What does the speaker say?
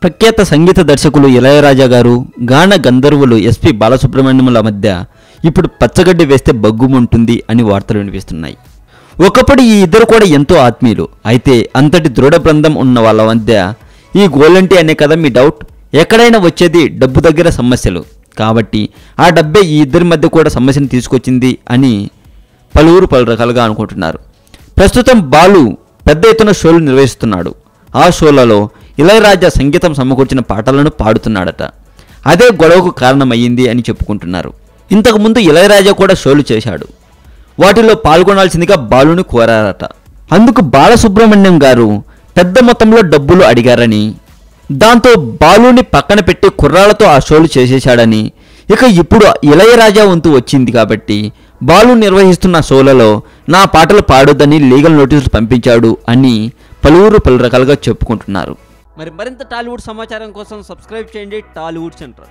ప్రఖ్యాత సంగీత దర్శకులు ఇళయరాజా గారు, గాన గంధర్వులు ఎస్పి బాలసుబ్రహ్మణ్యముల మధ్య ఇప్పుడు పచ్చగడ్డి వేస్తే బగ్గుముంటుంది అని వార్తలు వినిపిస్తున్నాయి. ఒకప్పుడు ఈ ఇద్దరు కూడా ఎంతో ఆత్మీయులు. అయితే అంతటి దృఢ బృందం ఉన్న వాళ్ళ మధ్య ఈ గోలంటి అనే కదా మీ డౌట్? ఎక్కడైనా వచ్చేది డబ్బు దగ్గర సమస్యలు కాబట్టి ఆ డబ్బే ఈ ఇద్దరి మధ్య కూడా సమస్యను తీసుకొచ్చింది అని పలువురు పలు రకాలుగా అనుకుంటున్నారు. ప్రస్తుతం బాలు పెద్ద ఎత్తున షోలు నిర్వహిస్తున్నాడు. ఆ షోలలో ఇళయరాజా సంగీతం సమకూర్చిన పాటలను పాడుతున్నాడట. అదే గొడవకు కారణమయ్యింది అని చెప్పుకుంటున్నారు. ఇంతకుముందు ఇళయరాజా కూడా షోలు చేశాడు. వాటిలో పాల్గొనాల్సిందిగా బాలుని కోరారట. అందుకు బాలసుబ్రహ్మణ్యం గారు పెద్ద మొత్తంలో డబ్బులు అడిగారని, దాంతో బాలుని పక్కన పెట్టి కుర్రాళ్లతో ఆ షోలు చేసేశాడని, ఇక ఇప్పుడు ఇళయరాజా వంతు వచ్చింది కాబట్టి బాలు నిర్వహిస్తున్న షోలలో నా పాటలు పాడొద్దని లీగల్ నోటీసులు పంపించాడు అని పలువురు పలు రకాలుగా చెప్పుకుంటున్నారు. మరింత టాలీవుడ్ సమాచారం కోసం సబ్స్క్రైబ్ చేయండి టాలీవుడ్ సెంటర్.